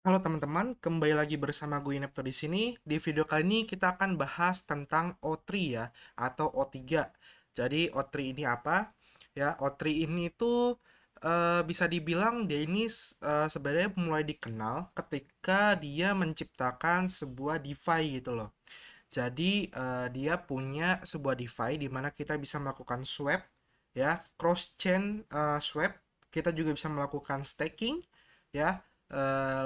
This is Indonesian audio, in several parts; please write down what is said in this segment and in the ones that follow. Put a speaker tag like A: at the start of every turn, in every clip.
A: Halo teman-teman, kembali lagi bersama gue Nepto di sini. Di video kali ini kita akan bahas tentang O3 ya, atau O3. Jadi O3 ini apa? Ya, O3 ini tuh bisa dibilang dia ini sebenarnya mulai dikenal ketika dia menciptakan sebuah DeFi gitu loh. Jadi dia punya sebuah DeFi di mana kita bisa melakukan swap, ya, cross chain swap. Kita juga bisa melakukan staking, ya.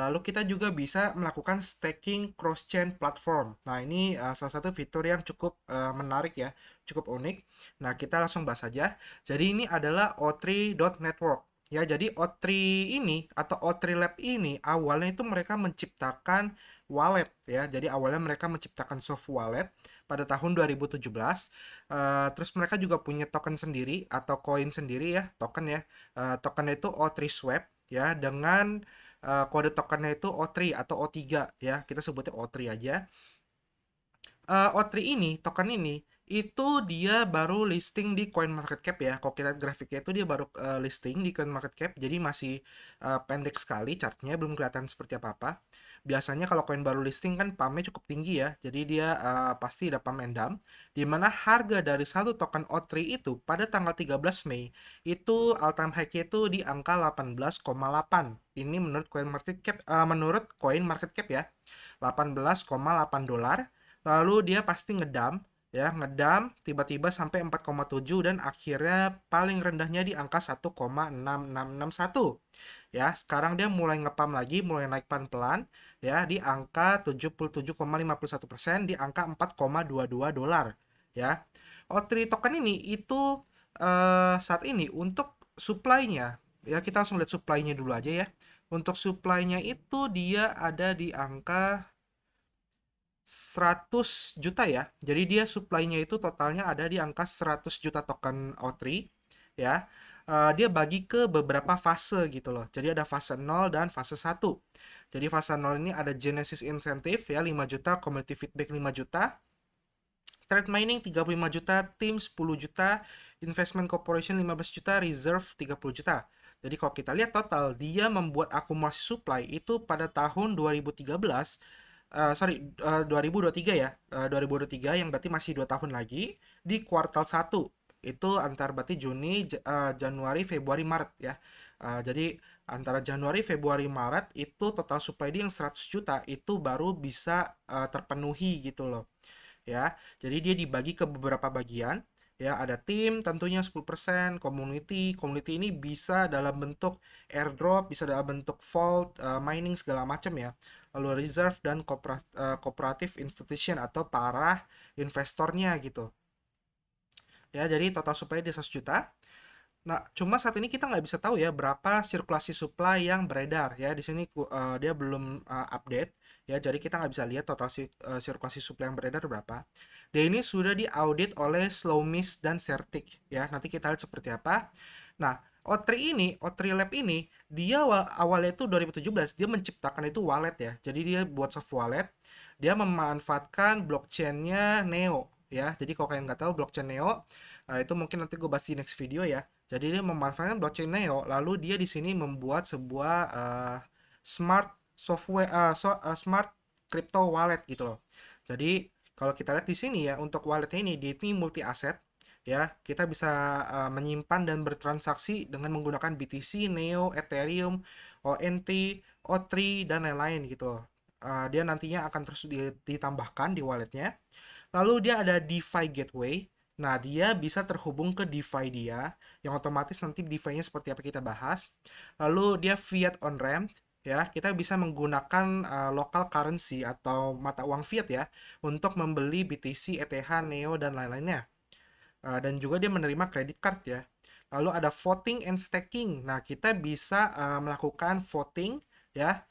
A: Lalu kita juga bisa melakukan staking cross chain platform. Nah, ini salah satu fitur yang cukup menarik ya, cukup unik. Nah, kita langsung bahas saja. Jadi ini adalah O3.network. Ya, jadi O3 ini atau O3 Lab ini awalnya itu mereka menciptakan wallet ya. Jadi awalnya mereka menciptakan soft wallet pada tahun 2017. Terus mereka juga punya token sendiri atau koin sendiri ya, token ya. Token itu O3 Swap ya dengan kode tokennya itu O3 atau O3 ya. Kita sebutnya O3 aja. O3 ini, token ini itu dia baru listing di CoinMarketCap ya. Kalau kita lihat grafiknya itu dia baru listing di CoinMarketCap, jadi masih pendek sekali chartnya, belum kelihatan seperti apa-apa. Biasanya kalau koin baru listing kan pumpnya cukup tinggi ya, jadi dia pasti ada pump and dump. Di mana harga dari satu token O3 itu pada tanggal 13 Mei itu all time high-nya itu di angka 18,8. Ini menurut CoinMarketCap, menurut CoinMarketCap ya, 18,8 dolar. Lalu dia pasti ngedam ya, ngedam tiba-tiba sampai 4,7 dan akhirnya paling rendahnya di angka 1,6661 ya. Sekarang dia mulai ngepam lagi, mulai naik pelan-pelan ya di angka 77,51%, di angka 4,22 dolar ya. O3 token ini itu saat ini untuk supply-nya ya, kita langsung lihat supply-nya dulu aja ya. Untuk supply-nya itu dia ada di angka 100 juta ya. Jadi dia supply-nya itu totalnya ada di angka 100 juta token O3 ya. Dia bagi ke beberapa fase gitu loh. Jadi ada fase 0 dan fase 1. Jadi fase 0 ini ada Genesis Incentive ya 5 juta, Community Feedback 5 juta, Trade Mining 35 juta, Team 10 juta, Investment Corporation 15 juta, Reserve 30 juta. Jadi kalau kita lihat total, dia membuat akumulasi supply itu pada tahun 2013, 2023 ya, 2023 yang berarti masih 2 tahun lagi, di kuartal 1. Itu antar berarti Juni, Januari, Februari, Maret ya. Jadi antara Januari, Februari, Maret itu total supply dia yang 100 juta itu baru bisa terpenuhi gitu loh ya. Jadi dia dibagi ke beberapa bagian ya, ada tim tentunya 10%, community ini bisa dalam bentuk airdrop, bisa dalam bentuk vault, mining segala macam ya. Lalu reserve dan cooperative institution atau para investornya gitu ya. Jadi total supply di 100 juta. Nah, cuma saat ini kita nggak bisa tahu ya berapa sirkulasi supply yang beredar ya. Di sini dia belum update ya, jadi kita nggak bisa lihat total sirkulasi supply yang beredar berapa. Dan ini sudah diaudit oleh Slowmis dan Certic ya. Nanti kita lihat seperti apa. Nah, O3 ini, O3 Lab ini, dia awalnya itu 2017 dia menciptakan itu wallet ya. Jadi dia buat soft wallet, dia memanfaatkan blockchainnya Neo ya. Jadi kalau kalian nggak tahu blockchain Neo, itu mungkin nanti gue bahas di next video ya. Jadi dia memanfaatkan blockchain Neo, lalu dia di sini membuat sebuah smart software, smart crypto wallet gitu loh. Jadi kalau kita lihat di sini ya, untuk wallet ini dia ini multi aset ya. Kita bisa menyimpan dan bertransaksi dengan menggunakan BTC, Neo, Ethereum, ONT, O3 dan lain-lain gitu loh. Dia nantinya akan terus ditambahkan di walletnya. Lalu dia ada DeFi Gateway. Nah, dia bisa terhubung ke DeFi dia, yang otomatis nanti DeFi-nya seperti apa kita bahas. Lalu dia Fiat on-ramp, ya. Kita bisa menggunakan local currency atau mata uang fiat ya, untuk membeli BTC, ETH, Neo, dan lain-lainnya. Dan juga dia menerima credit card ya. Lalu ada voting and staking. Nah, kita bisa melakukan voting ya,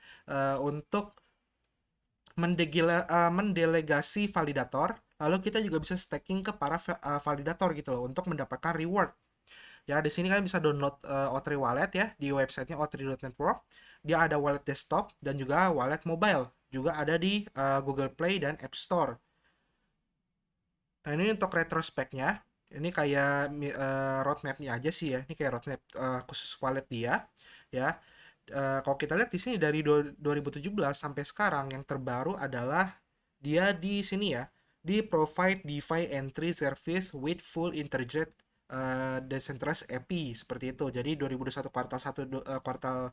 A: untuk mendelegasi validator, lalu kita juga bisa staking ke para validator gitu loh untuk mendapatkan reward. Ya, di sini kalian bisa download O3 Wallet ya di websitenya o3.network. Dia ada wallet desktop dan juga wallet mobile. Juga ada di Google Play dan App Store. Nah, ini untuk retrospeknya. Ini kayak roadmapnya aja sih ya. Ini kayak roadmap khusus wallet dia ya. Kalau kita lihat di sini dari 2017 sampai sekarang yang terbaru adalah dia di sini ya, di provide DeFi entry service with full integrated decentralized API seperti itu. Jadi 2021 kuartal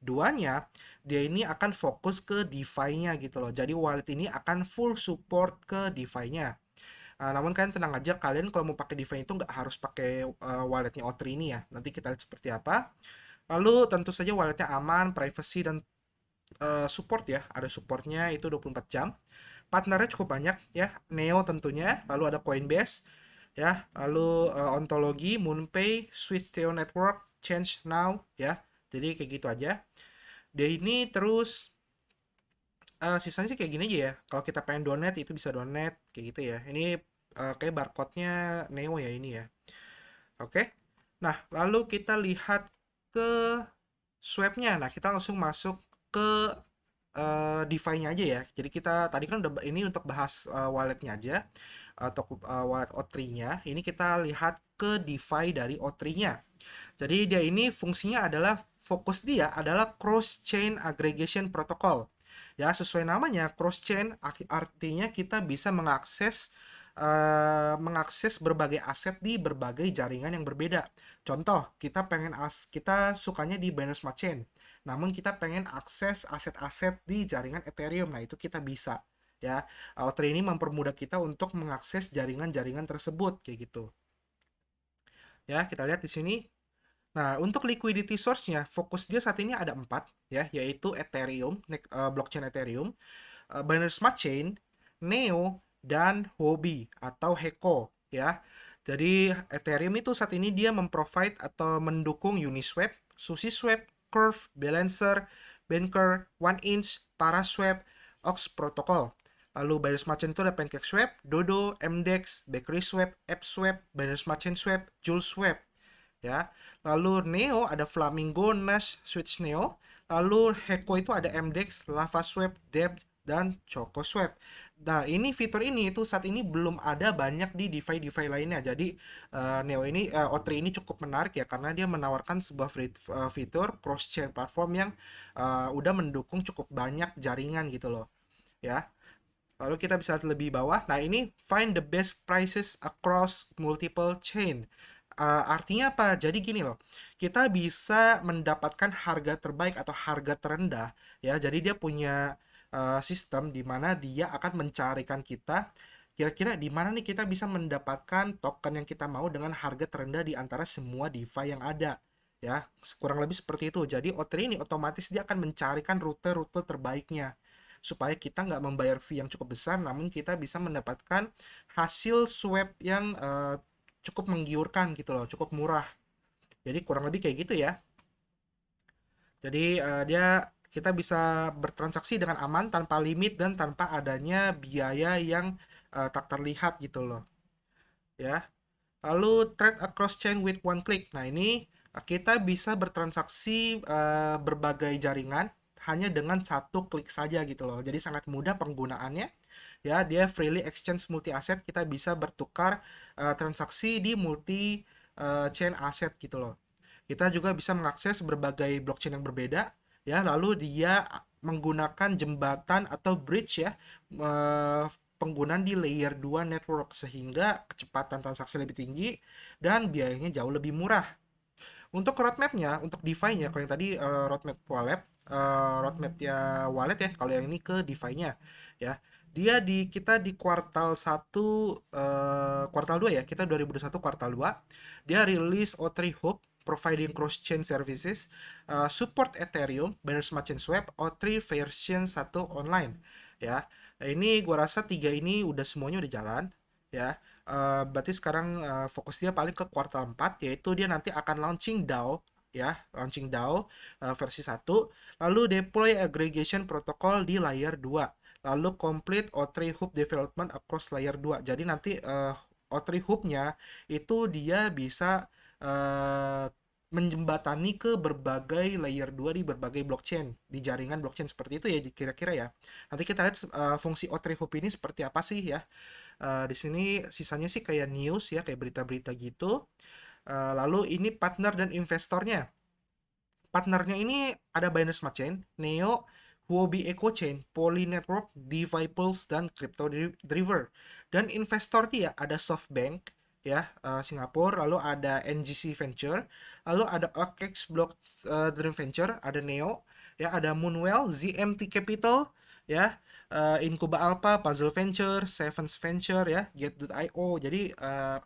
A: 2-nya dia ini akan fokus ke DeFi-nya gitu loh. Jadi wallet ini akan full support ke DeFi-nya. Namun kalian tenang aja, kalian kalau mau pakai DeFi itu nggak harus pakai walletnya O3 ini ya. Nanti kita lihat seperti apa. Lalu tentu saja walletnya aman, privacy dan support ya. Ada supportnya itu 24 jam. Partnernya cukup banyak ya. Neo tentunya, lalu ada Coinbase ya, lalu Ontologi, MoonPay, Switch Network, Change Now ya. Jadi kayak gitu aja. Dia ini terus sisanya sih kayak gini aja ya. Kalau kita pengen donate itu bisa donate kayak gitu ya. Ini kayak barcode-nya Neo ya ini ya. Oke. Nah, lalu kita lihat ke swap-nya. Nah, kita langsung masuk ke DeFi-nya aja ya. Jadi kita tadi kan udah ini untuk bahas wallet-nya aja atau wallet O3-nya. Ini kita lihat ke DeFi dari O3-nya. Jadi dia ini fungsinya adalah fokus dia adalah cross chain aggregation protocol. Ya, sesuai namanya cross chain artinya kita bisa mengakses berbagai aset di berbagai jaringan yang berbeda. Contoh, kita sukanya di Binance Smart Chain, namun kita pengen akses aset-aset di jaringan Ethereum. Nah, itu kita bisa ya. Outre ini mempermudah kita untuk mengakses jaringan-jaringan tersebut kayak gitu. Ya, kita lihat di sini. Nah, untuk liquidity source-nya, fokus dia saat ini ada 4 ya, yaitu Ethereum, blockchain Ethereum, Binance Smart Chain, Neo, dan Huobi atau Heko ya. Jadi Ethereum itu saat ini dia memprovide atau mendukung Uniswap, SushiSwap, Curve, Balancer, Banker, OneInch, Paraswap, Ox Protocol. Lalu Binance Smart Chain itu ada PancakeSwap, Dodo, MDEX, BakerySwap, AppSwap, Binance Smart Chain Swap, JuleSwap ya. Lalu Neo ada Flamingo, Nash, Switch Neo. Lalu Heko itu ada MDEX, LavaSwap, Deb, dan ChocoSwap. Nah, ini fitur ini itu saat ini belum ada banyak di DeFi lainnya. Jadi Neo ini O3 ini cukup menarik ya karena dia menawarkan sebuah fitur cross chain platform yang udah mendukung cukup banyak jaringan gitu loh. Ya. Lalu kita bisa lihat lebih bawah. Nah, ini find the best prices across multiple chain. Artinya apa? Jadi gini loh, kita bisa mendapatkan harga terbaik atau harga terendah ya. Jadi dia punya sistem di mana dia akan mencarikan kita kira-kira di mana nih kita bisa mendapatkan token yang kita mau dengan harga terendah di antara semua DeFi yang ada. Ya, kurang lebih seperti itu. Jadi O3 ini otomatis dia akan mencarikan rute-rute terbaiknya supaya kita nggak membayar fee yang cukup besar, namun kita bisa mendapatkan hasil swap yang cukup menggiurkan gitu loh, cukup murah. Jadi kurang lebih kayak gitu ya. Jadi kita bisa bertransaksi dengan aman tanpa limit dan tanpa adanya biaya yang tak terlihat gitu loh. Ya. Lalu trade across chain with one click. Nah, ini kita bisa bertransaksi berbagai jaringan hanya dengan satu klik saja gitu loh. Jadi sangat mudah penggunaannya. Ya, dia freely exchange multi aset, kita bisa bertukar transaksi di multi chain aset gitu loh. Kita juga bisa mengakses berbagai blockchain yang berbeda ya, lalu dia menggunakan jembatan atau bridge ya, penggunaan di layer 2 network sehingga kecepatan transaksi lebih tinggi dan biayanya jauh lebih murah. Untuk roadmapnya, untuk DeFi-nya, kalau yang tadi roadmap wallet, roadmapnya wallet ya, kalau yang ini ke DeFi-nya ya. Dia kita di kuartal 1, kuartal 2 ya, kita 2021 kuartal 2. Dia rilis O3 Hub, providing cross-chain services, support Ethereum, Binance Smart Chain Swap, O3 version 1 online ya. Nah, ini gua rasa tiga ini udah semuanya udah jalan ya. Berarti sekarang fokus dia paling ke kuartal 4, yaitu dia nanti akan launching DAO ya, launching DAO versi 1, lalu deploy aggregation protocol di layer 2, lalu complete O3 Hub development across layer 2. Jadi nanti O3 Hub-nya itu dia bisa menjembatani ke berbagai layer 2 di berbagai blockchain, di jaringan blockchain seperti itu ya kira-kira ya. Nanti kita lihat fungsi O3 Hub ini seperti apa sih ya. Di sini sisanya sih kayak news ya, kayak berita-berita gitu. Lalu ini partner dan investornya. Partnernya ini ada Binance Smart Chain, Neo, Huobi Eco Chain, Poly Network, DeFi Pulse, dan Crypto Driver. Dan investor dia ada SoftBank, ya, Singapura, lalu ada NGC Venture, lalu ada OKX Block Dream Venture, ada Neo, ya, ada Moonwell, ZMT Capital, ya, Incuba Alpha, Puzzle Venture, Sevens Venture, ya, Get.io. Jadi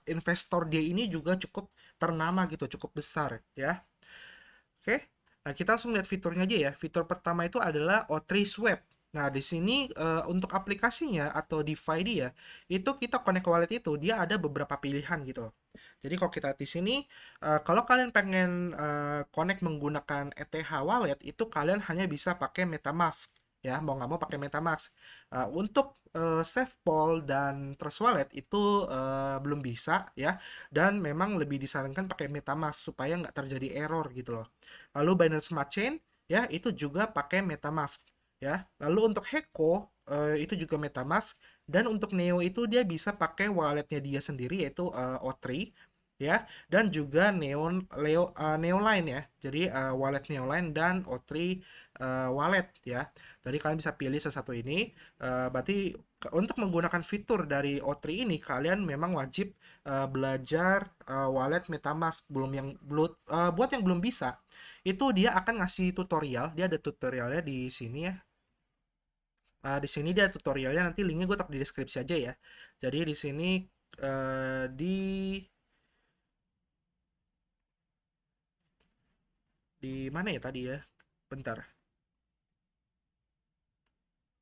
A: investor dia ini juga cukup ternama gitu, cukup besar, ya. Oke, nah kita langsung lihat fiturnya aja ya. Fitur pertama itu adalah O3 Swap. Nah, di sini untuk aplikasinya atau DeFi dia, itu kita connect wallet itu, dia ada beberapa pilihan gitu. Jadi kalau kita di sini, kalau kalian pengen connect menggunakan ETH wallet, itu kalian hanya bisa pakai MetaMask. Ya, mau nggak mau pakai MetaMask. Untuk SafePol dan Trust Wallet itu belum bisa ya, dan memang lebih disarankan pakai MetaMask supaya nggak terjadi error gitu loh. Lalu Binance Smart Chain ya itu juga pakai MetaMask ya. Lalu untuk Heko itu juga MetaMask, dan untuk Neo itu dia bisa pakai walletnya dia sendiri yaitu O3 ya, dan juga Neoline ya. Jadi wallet Neoline dan O3 wallet ya. Jadi kalian bisa pilih salah satu ini. Berarti untuk menggunakan fitur dari O3 ini kalian memang wajib belajar wallet MetaMask. Buat yang belum bisa, itu dia akan ngasih tutorial. Dia ada tutorialnya di sini ya. Di sini dia tutorialnya, nanti linknya gue taruh di deskripsi aja ya. Jadi di sini di mana ya tadi ya? Bentar.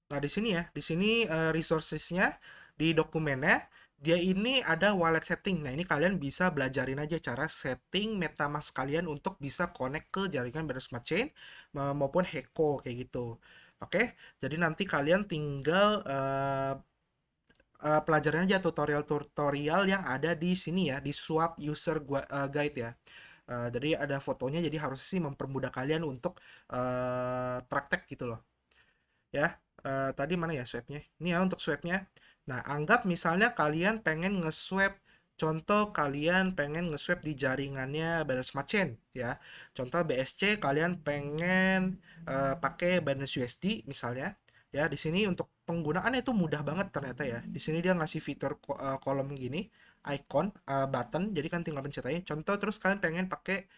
A: Nah, di sini ya, di sini resourcesnya di dokumennya dia ini ada wallet setting. Nah, ini kalian bisa belajarin aja cara setting MetaMask kalian untuk bisa connect ke jaringan Binance Smart Chain maupun Heko kayak gitu. Oke, jadi nanti kalian tinggal pelajarin aja tutorial-tutorial yang ada di sini ya, di Swap User Guide ya. Jadi ada fotonya, jadi harus sih mempermudah kalian untuk praktek gitu loh ya. Tadi mana ya swabnya, ini ya untuk swabnya. Nah, anggap misalnya kalian pengen nge-swab, contoh kalian pengen nge-swab di jaringannya Binance Smart Chain ya, contoh BSC kalian pengen pakai Binance USD misalnya ya. Di sini untuk penggunaannya itu mudah banget ternyata ya. Di sini dia ngasih fitur kolom gini, icon button, jadi kan tinggal pencet aja contoh, terus kalian pengen pakai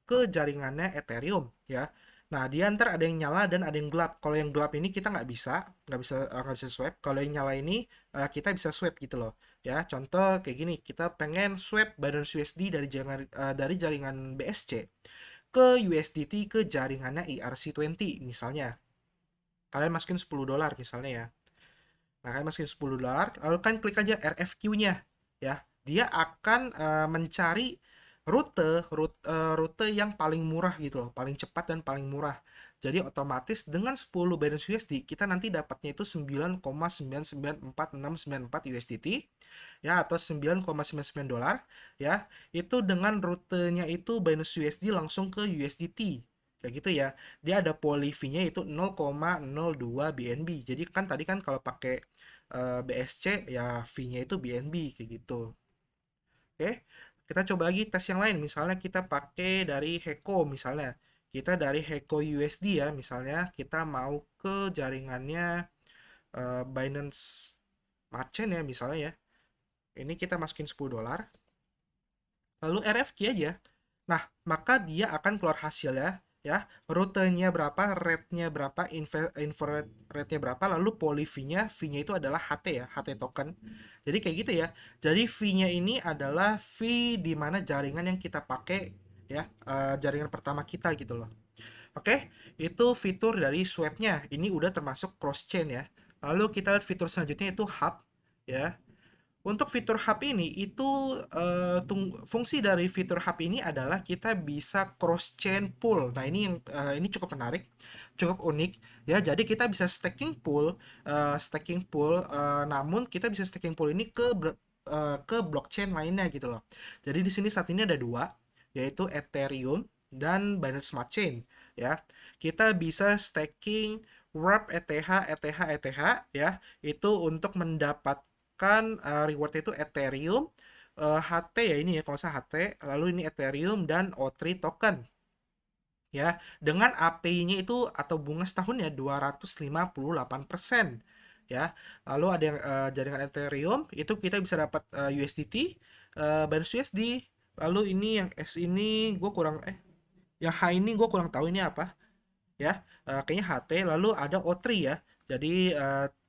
A: ke jaringannya Ethereum ya. Nah, dia ntar ada yang nyala dan ada yang gelap. Kalau yang gelap ini kita nggak bisa swipe. Kalau yang nyala ini kita bisa swipe gitu loh. Ya, contoh kayak gini, kita pengen swipe Binance USD dari jaringan BSC ke USDT ke jaringannya ERC20 misalnya. Kalian masukin $10 misalnya ya. Nah, kalian masukin $10, lalu kan klik aja RFQ-nya ya. Dia akan mencari rute yang paling murah gitu loh, paling cepat dan paling murah. Jadi otomatis dengan 10 Binance USD kita nanti dapatnya itu 9,99464 USDT ya, atau $9,99 ya. Itu dengan rutenya itu Binance USD langsung ke USDT kayak gitu ya. Dia ada poly fee-nya itu 0,02 BNB. Jadi kan tadi kan kalau pakai BSC ya fee-nya itu BNB kayak gitu. Oke, kita coba lagi tes yang lain. Misalnya kita pakai dari Heko misalnya. Kita dari Heko USD ya, misalnya kita mau ke jaringannya Binance Smart Chain ya misalnya ya. Ini kita masukin $10, lalu RFQ aja. Nah, maka dia akan keluar hasilnya ya, rutenya berapa, rate-nya berapa, infrared rate-nya berapa, lalu poly fee-nya itu adalah HT ya, HT token. Jadi kayak gitu ya. Jadi fee-nya ini adalah fee di mana jaringan yang kita pakai ya, jaringan pertama kita gitu loh. Oke, itu fitur dari swap-nya. Ini udah termasuk cross chain ya. Lalu kita lihat fitur selanjutnya itu hub ya. Untuk fitur hub ini itu fungsi dari fitur hub ini adalah kita bisa cross chain pool. Nah, ini cukup menarik, cukup unik ya. Jadi kita bisa namun kita bisa staking pool ini ke blockchain lainnya gitu loh. Jadi di sini saat ini ada dua, yaitu Ethereum dan Binance Smart Chain ya. Kita bisa staking Warp ETH ya, itu untuk mendapatkan kan rewardnya itu Ethereum, HT ya, ini ya kalau saya HT, lalu ini Ethereum dan O3 token ya, dengan API-nya itu atau bunga setahunnya 258%, ya. Lalu ada yang jaringan Ethereum itu kita bisa dapat USDT, Binance USD. Lalu ini yang S ini gue kurang yang H ini gue kurang tahu ini apa, ya. Kayaknya HT. Lalu ada O3 ya. Jadi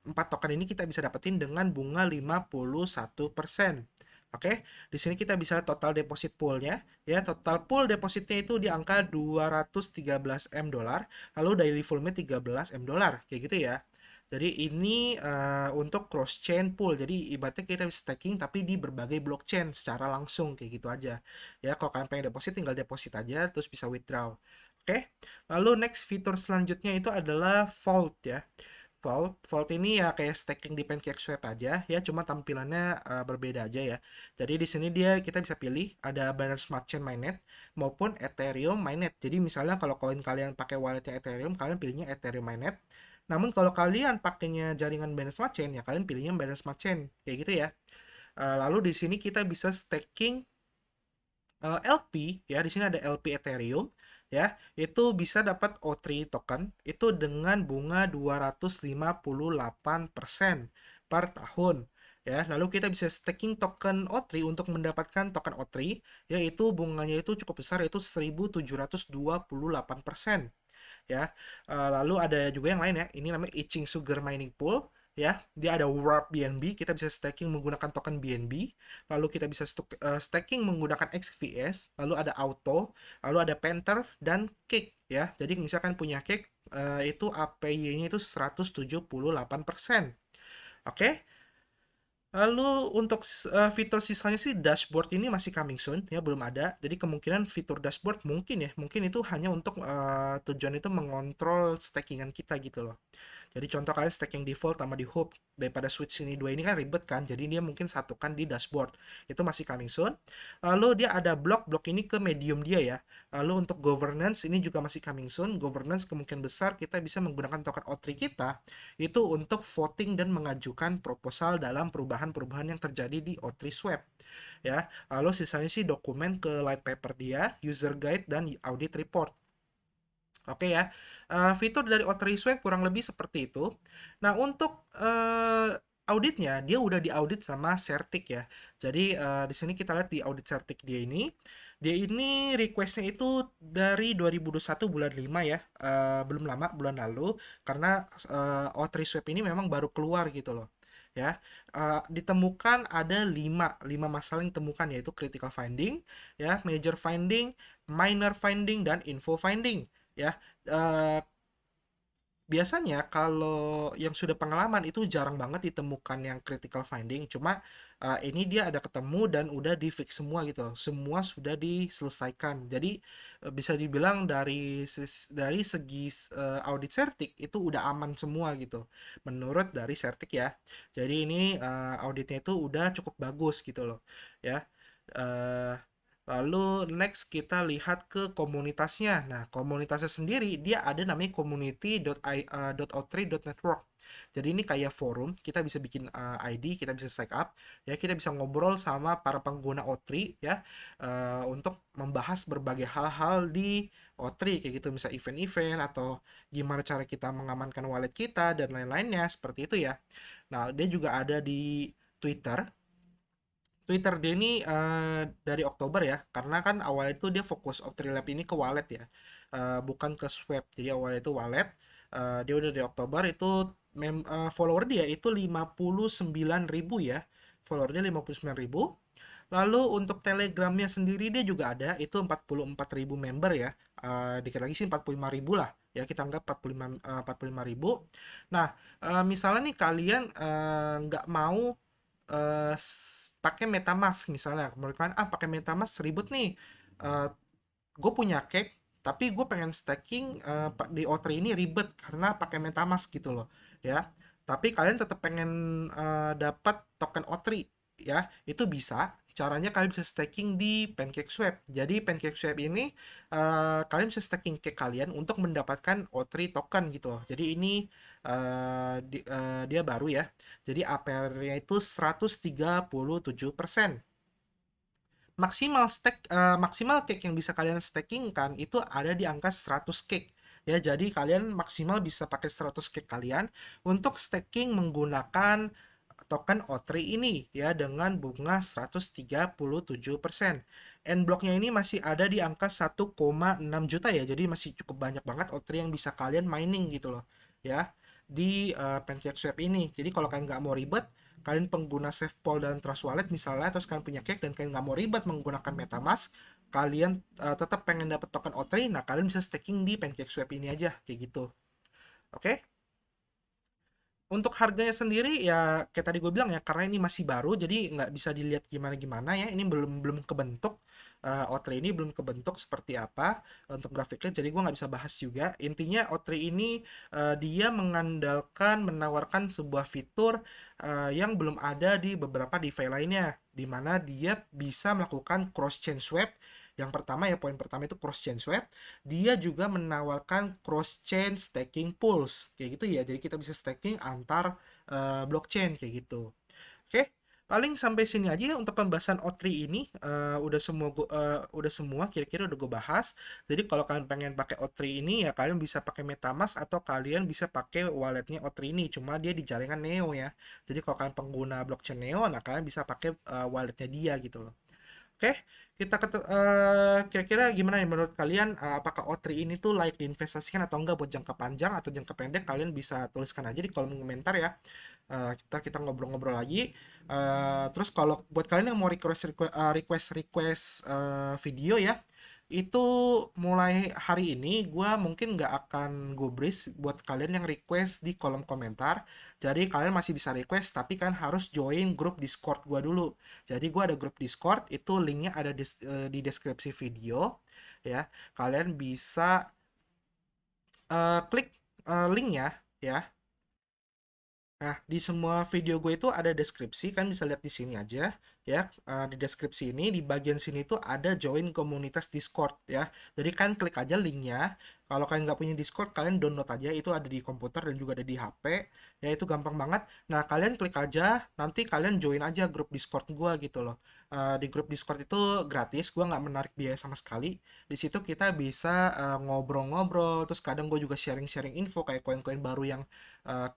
A: empat token ini kita bisa dapetin dengan bunga 51%. Oke, di sini kita bisa total deposit poolnya, ya. Total pool depositnya itu di angka 213 M dolar, lalu daily volume 13 M dolar, kayak gitu ya. Jadi ini untuk cross chain pool. Jadi ibaratnya kita bisa staking tapi di berbagai blockchain secara langsung, kayak gitu aja. Ya, kalau kalian pengen deposit tinggal deposit aja terus bisa withdraw. Oke. Lalu next fitur selanjutnya itu adalah Vault ya. Vault ini ya kayak staking di PancakeSwap aja ya, cuma tampilannya berbeda aja ya. Jadi di sini dia kita bisa pilih ada Binance Smart Chain Mainnet maupun Ethereum Mainnet. Jadi misalnya kalau koin kalian pakai walletnya Ethereum, kalian pilihnya Ethereum Mainnet. Namun kalau kalian pakainya jaringan Binance Smart Chain ya kalian pilihnya Binance Smart Chain kayak gitu ya. Lalu di sini kita bisa staking LP ya, di sini ada LP Ethereum ya, itu bisa dapat O3 token itu dengan bunga 258% per tahun ya. Lalu kita bisa staking token O3 untuk mendapatkan token O3, yaitu bunganya itu cukup besar, yaitu 1728% ya. Lalu ada juga yang lain ya, ini namanya Itching Sugar Mining Pool ya. Dia ada Warp BNB, kita bisa staking menggunakan token BNB. Lalu kita bisa staking menggunakan XVS. Lalu ada Auto, lalu ada Panther dan Cake ya. Jadi misalkan punya Cake, itu APY-nya itu 178%. Oke. Lalu untuk fitur sisanya sih dashboard ini masih coming soon ya, belum ada. Jadi kemungkinan fitur dashboard mungkin ya, mungkin itu hanya untuk tujuan itu mengontrol stakingan kita gitu loh. Jadi contoh kalian staking default sama di Hoop, daripada switch ini dua ini kan ribet kan. Jadi dia mungkin satukan di dashboard. Itu masih coming soon. Lalu dia ada blok ini ke medium dia ya. Lalu untuk governance ini juga masih coming soon. Governance kemungkinan besar kita bisa menggunakan token O3 kita itu untuk voting dan mengajukan proposal dalam perubahan-perubahan yang terjadi di O3 Swap ya. Lalu sisanya sih dokumen ke light paper dia, user guide dan audit report. Oke ya, fitur dari Ottery Swag kurang lebih seperti itu. Nah, untuk auditnya, dia udah diaudit sama Certic ya. Jadi di sini kita lihat di audit Certic dia ini requestnya itu dari 2021 bulan 5 ya, belum lama, bulan lalu, karena Ottery Swag ini memang baru keluar gitu loh. Ya, ditemukan ada 5 masalah yang ditemukan, yaitu critical finding, ya, major finding, minor finding, dan info finding ya. eh, Biasanya kalau yang sudah pengalaman itu jarang banget ditemukan yang critical finding, cuma ini dia ada ketemu dan udah di fix semua gitu, semua sudah diselesaikan. Jadi bisa dibilang dari segi audit Certik itu udah aman semua gitu menurut dari Certik ya. Jadi ini auditnya itu udah cukup bagus gitu loh ya. Eh, Lalu next kita lihat ke komunitasnya. Nah, komunitasnya sendiri dia ada namanya community.o3.network. Jadi ini kayak forum, kita bisa bikin ID, kita bisa sign up, ya kita bisa ngobrol sama para pengguna O3 ya, untuk membahas berbagai hal-hal di O3 kayak gitu, misal event-event atau gimana cara kita mengamankan wallet kita dan lain-lainnya seperti itu ya. Nah, dia juga ada di Twitter. Twitter dia ini dari Oktober ya, karena kan awalnya itu dia fokus Optrilab ini ke wallet ya, bukan ke swap. Jadi awalnya itu wallet, dia udah dari Oktober itu follower dia itu 59.000 ya, follower dia 59.000. Lalu untuk Telegramnya sendiri dia juga ada, itu 44.000 member ya, dikit lagi sih 45.000 lah ya, kita anggap 45.000. Nah, misalnya nih kalian nggak mau pakai MetaMask misalnya, menurut kalian pakai MetaMask ribet nih, gue punya cake tapi gue pengen staking di O3 ini ribet karena pakai MetaMask gitu loh ya, tapi kalian tetap pengen dapat token O3 ya, itu bisa. Caranya kalian bisa staking di PancakeSwap. Jadi PancakeSwap ini kalian bisa staking cake kalian untuk mendapatkan O3 token gitu loh. Jadi ini dia baru ya. Jadi APR-nya itu 137%. maksimal cake yang bisa kalian staking kan itu ada di angka 100 cake. Ya, jadi kalian maksimal bisa pakai 100 cake kalian untuk staking menggunakan token O3 ini ya dengan bunga 137%. End blocknya ini masih ada di angka 1,6 juta ya. Jadi masih cukup banyak banget O3 yang bisa kalian mining gitu loh. Ya, di PancakeSwap ini. Jadi kalau kalian nggak mau ribet, kalian pengguna SafePol dan Trust Wallet misalnya, terus kalian punya cake dan kalian nggak mau ribet menggunakan MetaMask, kalian tetap pengen dapat token O3, nah kalian bisa staking di PancakeSwap ini aja kayak gitu. Oke? Untuk harganya sendiri ya kayak tadi gue bilang ya, karena ini masih baru jadi nggak bisa dilihat gimana-gimana ya. Ini belum belum kebentuk, O3 ini belum kebentuk seperti apa untuk grafiknya, jadi gue nggak bisa bahas juga. Intinya O3 ini dia mengandalkan menawarkan sebuah fitur yang belum ada di beberapa DeFi lainnya, di mana dia bisa melakukan cross chain swap. Yang pertama ya, poin pertama itu cross chain swap. Dia juga menawarkan cross chain staking pools kayak gitu ya, jadi kita bisa staking antar blockchain kayak gitu. Oke, paling sampai sini aja ya untuk pembahasan O3 ini. Udah semua kira-kira udah gue bahas. Jadi kalau kalian pengen pakai O3 ini ya kalian bisa pakai MetaMask atau kalian bisa pakai walletnya O3 ini, cuma dia di jaringan Neo ya. Jadi kalau kalian pengguna blockchain Neo, nah kalian bisa pakai walletnya dia gitu loh. Oke, kira-kira gimana nih menurut kalian, apakah O3 ini tuh layak diinvestasikan atau enggak buat jangka panjang atau jangka pendek? Kalian bisa tuliskan aja di kolom komentar ya. Kita ngobrol-ngobrol lagi. Terus kalau buat kalian yang mau request video ya, itu mulai hari ini gue mungkin nggak akan gubris buat kalian yang request di kolom komentar. Jadi kalian masih bisa request, tapi kan harus join grup Discord gue dulu. Jadi gue ada grup Discord, itu linknya ada di deskripsi video ya. Kalian bisa klik linknya ya. Nah, di semua video gue itu ada deskripsi, kan bisa lihat di sini aja ya. Di deskripsi ini di bagian sini tuh ada join komunitas Discord ya. Jadi kan klik aja linknya. Kalau kalian nggak punya Discord, kalian download aja, itu ada di komputer dan juga ada di HP. Ya itu gampang banget. Nah, kalian klik aja, nanti kalian join aja grup Discord gue gitu loh. Di grup Discord itu gratis, gue nggak menarik biaya sama sekali. Di situ kita bisa ngobrol-ngobrol, terus kadang gue juga sharing-sharing info kayak koin-koin baru yang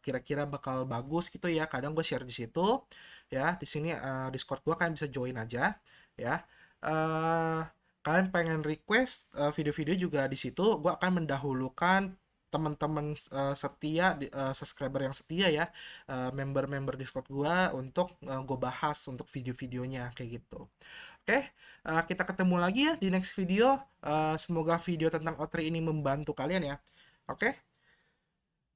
A: kira-kira bakal bagus gitu ya. Kadang gue share di situ ya. Di sini Discord gue, kalian bisa join aja ya. eh Kalian pengen request video-video juga di situ, gue akan mendahulukan teman-teman subscriber yang setia ya, member-member Discord gue untuk gue bahas untuk video-videonya kayak gitu. Oke, kita ketemu lagi ya di next video. Semoga video tentang O3 ini membantu kalian ya. Oke,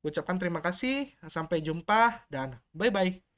A: ucapkan terima kasih, sampai jumpa, dan bye-bye.